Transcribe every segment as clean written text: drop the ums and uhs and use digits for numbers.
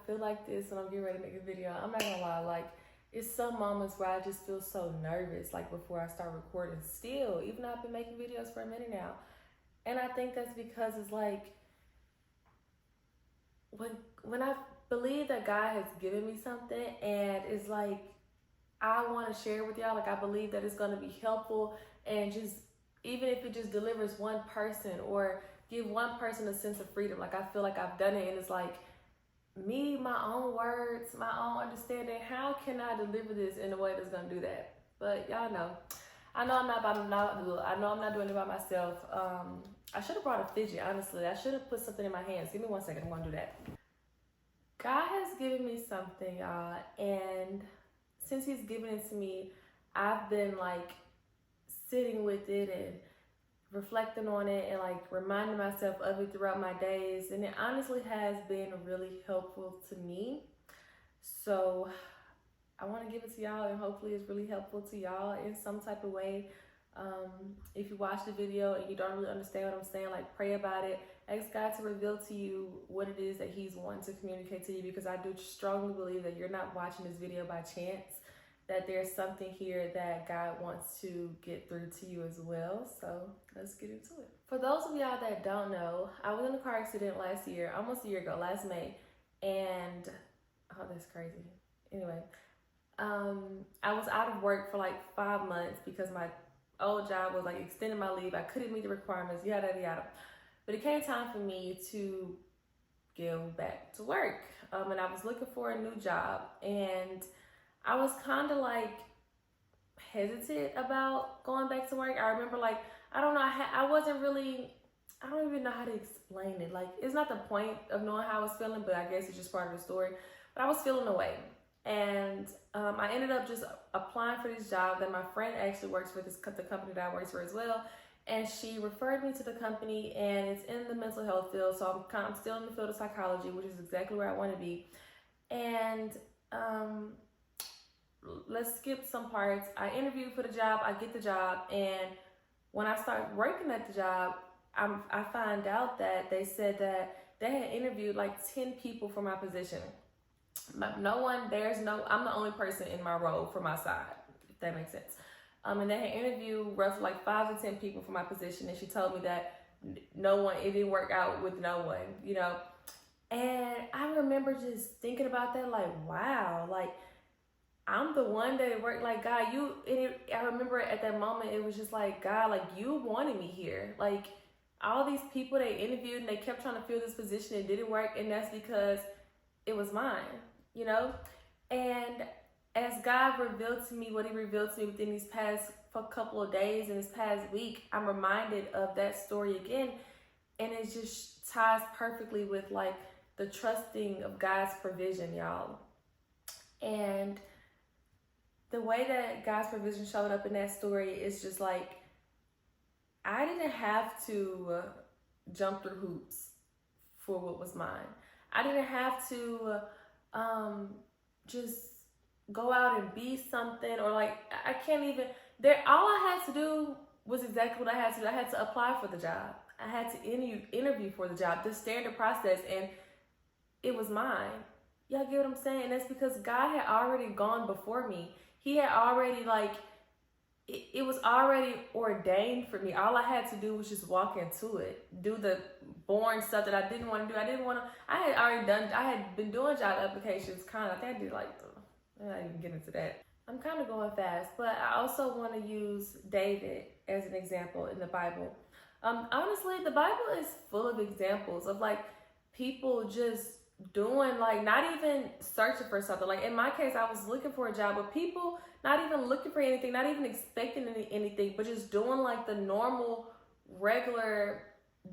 feel like this when I'm getting ready to make a video. I'm not gonna lie, like, it's some moments where I just feel so nervous, like before I start recording still, even though I've been making videos for a minute now. And I think that's because it's like, when I believe that God has given me something and it's like, I want to share with y'all, like I believe that it's going to be helpful, and just, even if it just delivers one person or give one person a sense of freedom, like I feel like I've done it, and it's like, me, my own words, my own understanding, how can I deliver this in a way that's going to do that? But y'all know, I know I'm not doing it by myself. I should have brought a fidget, honestly. I should have put something in my hands. Give me 1 second, I'm going to do that. God has given me something, y'all, and since he's given it to me, I've been like sitting with it and reflecting on it and like reminding myself of it throughout my days, and it honestly has been really helpful to me. So I want to give it to y'all, and hopefully it's really helpful to y'all in some type of way. If you watch the video and you don't really understand what I'm saying, like, pray about it. Ask God to reveal to you what it is that he's wanting to communicate to you, because I do strongly believe that you're not watching this video by chance, that there's something here that God wants to get through to you as well. So let's get into it. For those of y'all that don't know, I was in a car accident last year, almost a year ago, last May, and oh, that's crazy. Anyway, I was out of work for like 5 months because my old job was like extending my leave. I couldn't meet the requirements, yada yada. But it came time for me to go back to work, and I was looking for a new job, and I was kind of like hesitant about going back to work. I remember, like, I don't know, I wasn't really, I don't even know how to explain it. Like, it's not the point of knowing how I was feeling, but I guess it's just part of the story. But I was feeling away. And I ended up just applying for this job that my friend actually works for, the company that I work for as well. And she referred me to the company, and it's in the mental health field. So I'm still in the field of psychology, which is exactly where I want to be. And let's skip some parts. I interviewed for the job, I get the job, and when I start working at the job, I find out that they said that they had interviewed like 10 people for my position. I'm the only person in my role for my side, if that makes sense. And they had interviewed roughly like 5 to 10 people for my position, and she told me that it didn't work out with no one, you know. And I remember just thinking about that, like, wow, like, I'm the one that worked, like, God, I remember at that moment, it was just like, God, like, you wanted me here. Like, all these people they interviewed and they kept trying to fill this position, it didn't work, and that's because it was mine, you know? And as God revealed to me what he revealed to me within these past couple of days and this past week, I'm reminded of that story again, and it just ties perfectly with, like, the trusting of God's provision, y'all. And the way that God's provision showed up in that story is just like, I didn't have to jump through hoops for what was mine. I didn't have to just go out and be something, or like, I can't even, all I had to do was exactly what I had to do. I had to apply for the job. I had to interview for the job, the standard process, and it was mine. Y'all get what I'm saying? That's because God had already gone before me. He had already, like, it was already ordained for me. All I had to do was just walk into it, do the boring stuff that I didn't want to do. I had been doing job applications, kind of, I think I did like, I'm not even getting into that. I'm kind of going fast, but I also want to use David as an example in the Bible. Honestly, the Bible is full of examples of, like, people just doing, like, not even searching for something. Like, in my case, I was looking for a job, but people not even looking for anything, not even expecting anything, but just doing, like, the normal, regular,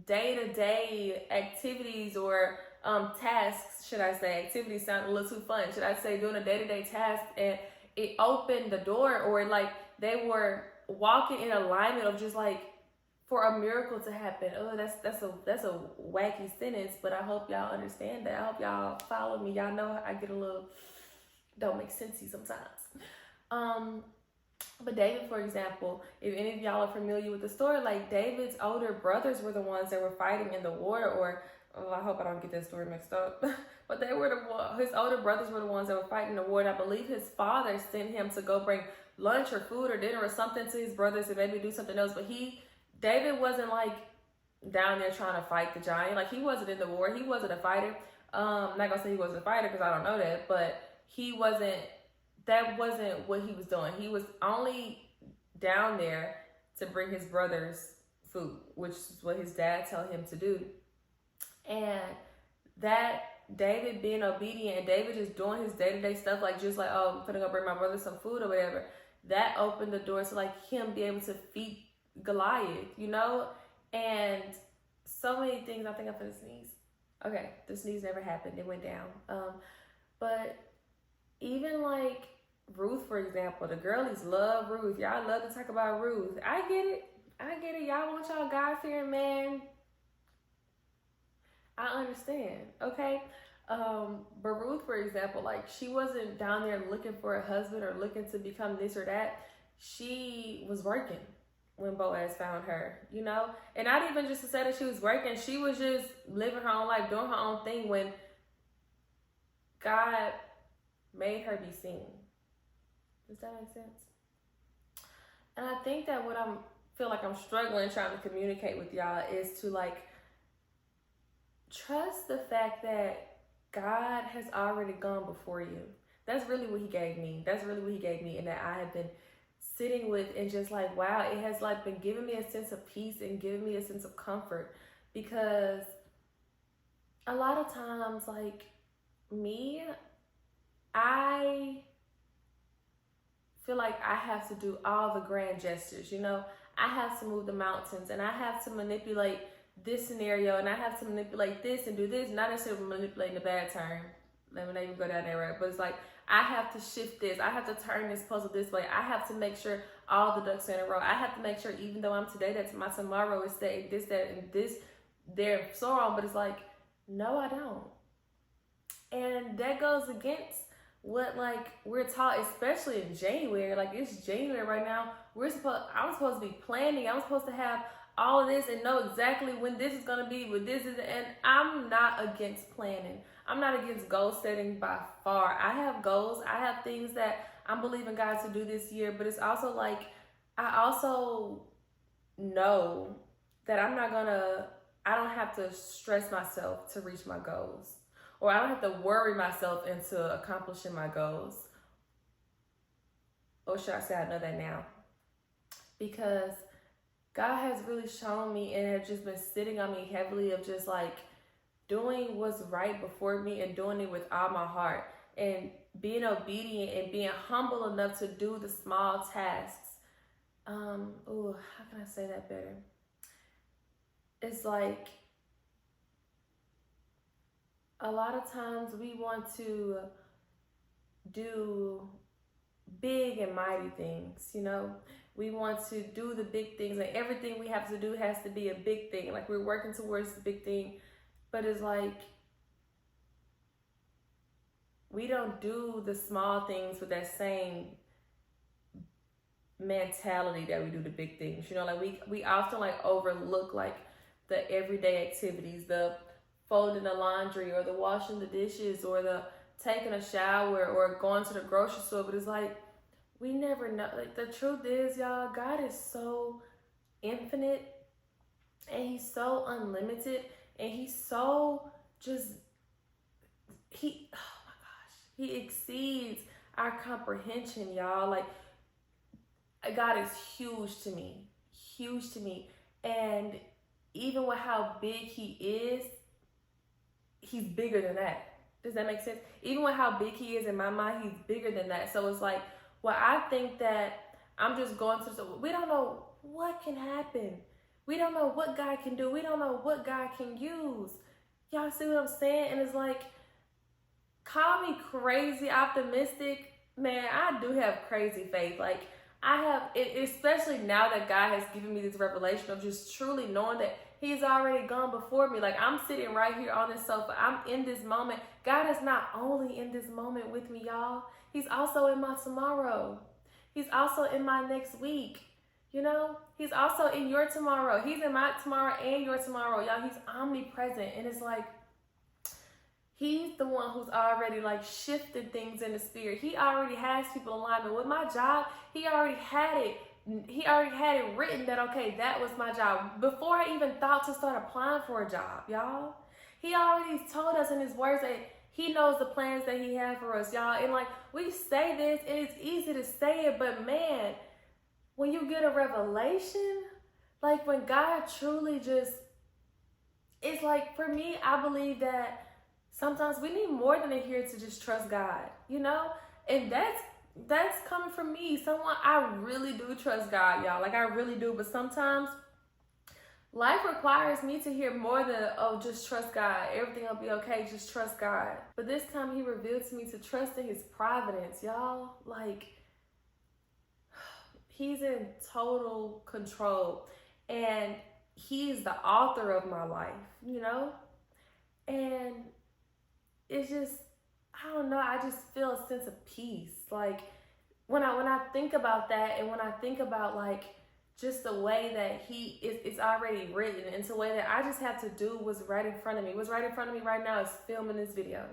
day-to-day activities or tasks, should I say. Activities sound a little too fun. Should I say doing a day-to-day task, and it opened the door, or, like, they were walking in alignment of just, like, for a miracle to happen. Oh, that's a wacky sentence, but I hope y'all understand that. I hope y'all follow me. Y'all know I get a little, don't make sensey sometimes. But David, for example, if any of y'all are familiar with the story, like, David's older brothers were the ones that were fighting in the war, or Oh, I hope I don't get that story mixed up. But they were his older brothers were the ones that were fighting the war. And I believe his father sent him to go bring lunch or food or dinner or something to his brothers and maybe do something else. But David wasn't like down there trying to fight the giant. Like, he wasn't in the war. He wasn't a fighter. I'm not gonna say he wasn't a fighter because I don't know that, but that wasn't what he was doing. He was only down there to bring his brothers food, which is what his dad told him to do. And that David being obedient and David just doing his day-to-day stuff, like just like, oh, I'm gonna go bring my brother some food or whatever, that opened the door to like him be able to feed Goliath, you know? And so many things. I think I'm gonna sneeze. Okay, the sneeze never happened. It went down. But even like Ruth, for example, the girlies love Ruth. Y'all love to talk about Ruth. I get it. Y'all want y'all God-fearing man. I understand, okay? But Ruth, for example, like, she wasn't down there looking for a husband or looking to become this or that. She was working when Boaz found her, you know? And not even just to say that she was working, she was just living her own life, doing her own thing when God made her be seen. Does that make sense? And I think that what feel like I'm struggling trying to communicate with y'all is to like trust the fact that God has already gone before you. That's really what he gave me. And that I have been sitting with and just like, wow, it has like been giving me a sense of peace and giving me a sense of comfort, because a lot of times, like me, I feel like I have to do all the grand gestures, you know? I have to move the mountains and I have to manipulate this scenario and I have to manipulate this and do this, not necessarily manipulating the bad term. Let me not even go down there, right? But it's like, I have to shift this. I have to turn this puzzle this way. I have to make sure all the ducks are in a row. I have to make sure even though I'm today, that my tomorrow is saying this, that, and this, there, so on. But it's like, no, I don't. And that goes against what like we're taught, especially in January. Like, it's January right now. I'm supposed to be planning. I'm supposed to have all of this and know exactly when this is gonna be, what this is, and I'm not against planning. I'm not against goal setting by far. I have goals. I have things that I'm believing God to do this year, but it's also like, I also know that I don't have to stress myself to reach my goals, or I don't have to worry myself into accomplishing my goals. Or should I say I know that now? Because God has really shown me and have just been sitting on me heavily of just like doing what's right before me and doing it with all my heart and being obedient and being humble enough to do the small tasks. How can I say that better? It's like a lot of times we want to do big and mighty things, you know? We want to do the big things, and everything we have to do has to be a big thing. Like, we're working towards the big thing, but it's like we don't do the small things with that same mentality that we do the big things. You know, like we often like overlook like the everyday activities, the folding the laundry or the washing the dishes or the taking a shower or going to the grocery store. But it's like, we never know. Like, the truth is, y'all, God is so infinite and he's so unlimited and he's so just, oh my gosh, he exceeds our comprehension, y'all. Like, God is huge to me. And even with how big he is, he's bigger than that. Does that make sense? Even with how big he is in my mind, he's bigger than that. So it's like, well, I think that I'm just going to, we don't know what can happen. We don't know what God can do. We don't know what God can use. Y'all see what I'm saying? And it's like, call me crazy optimistic. Man, I do have crazy faith. Like, I have, especially now that God has given me this revelation of just truly knowing that he's already gone before me. Like, I'm sitting right here on this sofa. I'm in this moment. God is not only in this moment with me, y'all. He's also in my tomorrow. He's also in my next week. You know, he's also in your tomorrow. He's in my tomorrow and your tomorrow. Y'all, he's omnipresent. And it's like, he's the one who's already like shifted things in the spirit. He already has people in alignment. With my job, he already had it. He already had it written that, okay, that was my job. Before I even thought to start applying for a job, y'all. He already told us in his words that he knows the plans that he had for us, y'all. And like, we say this and it's easy to say it, but man, when you get a revelation, like when God truly just, it's like, for me, I believe that sometimes we need more than a year to just trust God, you know? And that's coming from me. Someone, I really do trust God, y'all. Like, I really do. But sometimes life requires me to hear more than, oh, just trust God. Everything will be okay. Just trust God. But this time he revealed to me to trust in his providence, y'all. Like, he's in total control. And he's the author of my life, you know? And it's just, I don't know, I just feel a sense of peace. Like, when I think about that, and when I think about like just the way that it's already written, and the way that I just have to do what's right in front of me. What's right in front of me right now is filming this video.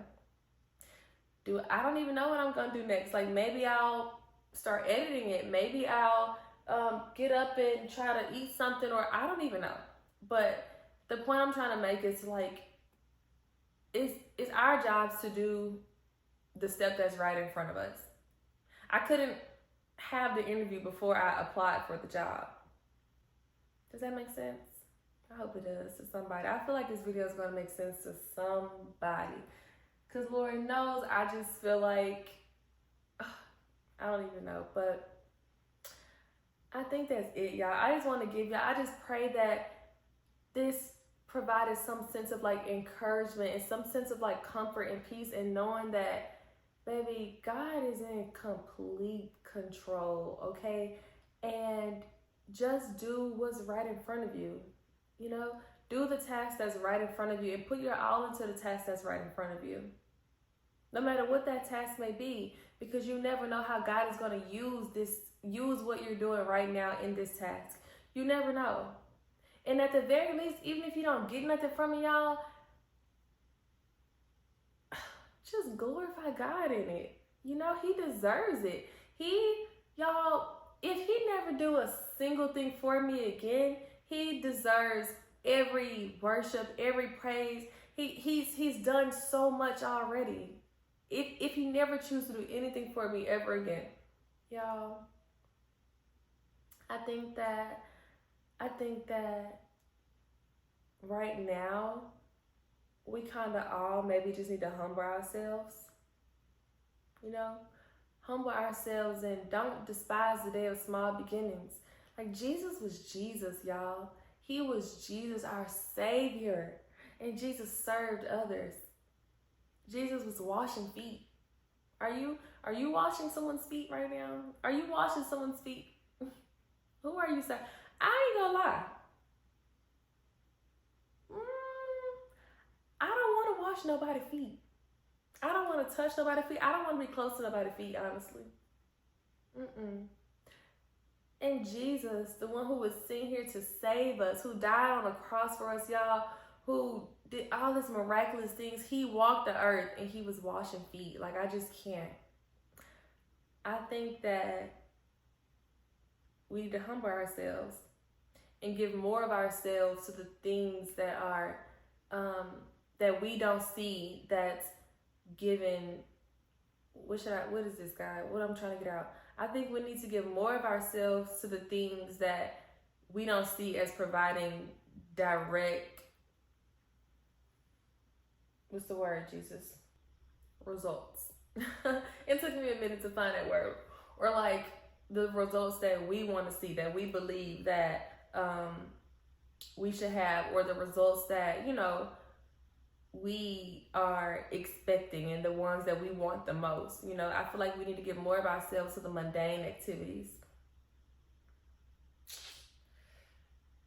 I don't even know what I'm gonna do next. Like, maybe I'll start editing it. Maybe I'll get up and try to eat something, or I don't even know. But the point I'm trying to make is like, it's our jobs to do the step that's right in front of us. I couldn't have the interview before I applied for the job. Does that make sense? I hope it does to somebody. I feel like this video is going to make sense to somebody. Because Lord knows, I just feel like, I don't even know. But I think that's it, y'all. I just want to give y'all, I just pray that this provided some sense of like encouragement and some sense of like comfort and peace, and knowing that, baby, God is in complete control, okay? And just do what's right in front of you, you know? Do the task that's right in front of you, and put your all into the task that's right in front of you. No matter what that task may be, because you never know how God is going to use what you're doing right now in this task. You never know. And at the very least, even if you don't get nothing from it, y'all, just glorify God in it. You know, he deserves it. Y'all, if he never do a single thing for me again, he deserves every worship, every praise. He's done so much already. If he never chooses to do anything for me ever again, y'all, I think that right now, we kind of all maybe just need to humble ourselves, you know? Humble ourselves and don't despise the day of small beginnings. Like, Jesus was Jesus, y'all. He was Jesus, our Savior. And Jesus served others. Jesus was washing feet. Are you washing someone's feet right now? Are you washing someone's feet? Who are you saying? I ain't gonna lie. I don't want to wash nobody's feet. I don't want to touch nobody's feet. I don't want to be close to nobody's feet, honestly. And Jesus, the one who was sent here to save us, who died on the cross for us, y'all, who did all these miraculous things, he walked the earth and he was washing feet. Like, I just can't. I think that we need to humble ourselves and give more of ourselves to the things that are that we don't see, that's given. What is this, guy? What I'm trying to get out. I think we need to give more of ourselves to the things that we don't see as providing direct, what's the word, Jesus? Results. It took me a minute to find that word. Or like the results that we want to see, that we believe that we should have, or the results that, you know, we are expecting, and the ones that we want the most. You know, I feel like we need to give more of ourselves to the mundane activities.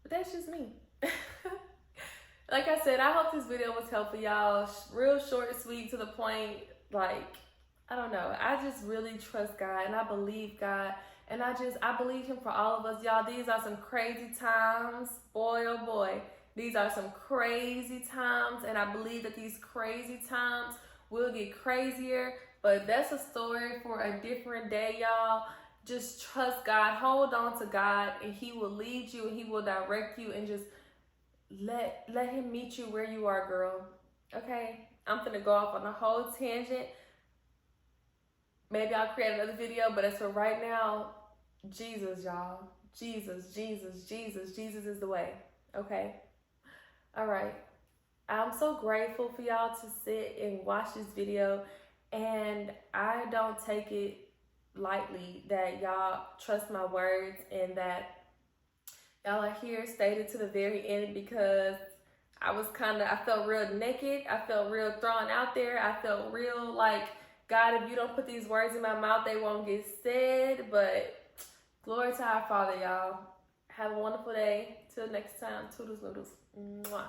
But that's just me. Like I said, I hope this video was helpful, y'all. Real short, sweet, to the point. Like, I don't know. I just really trust God, and I believe God. And I believe him for all of us, y'all. These are some crazy times. Boy, oh boy. These are some crazy times. And I believe that these crazy times will get crazier. But that's a story for a different day, y'all. Just trust God. Hold on to God. And he will lead you and he will direct you. And just let him meet you where you are, girl. Okay? I'm finna go off on a whole tangent. Maybe I'll create another video, but as for right now, Jesus, y'all. Jesus, Jesus, Jesus. Jesus is the way. Okay? All right. I'm so grateful for y'all to sit and watch this video. And I don't take it lightly that y'all trust my words and that y'all are here, stated to the very end, because I felt real naked. I felt real thrown out there. I felt real like, God, if you don't put these words in my mouth, they won't get said. But glory to our Father, y'all. Have a wonderful day. Till next time. Toodles noodles. Mwah.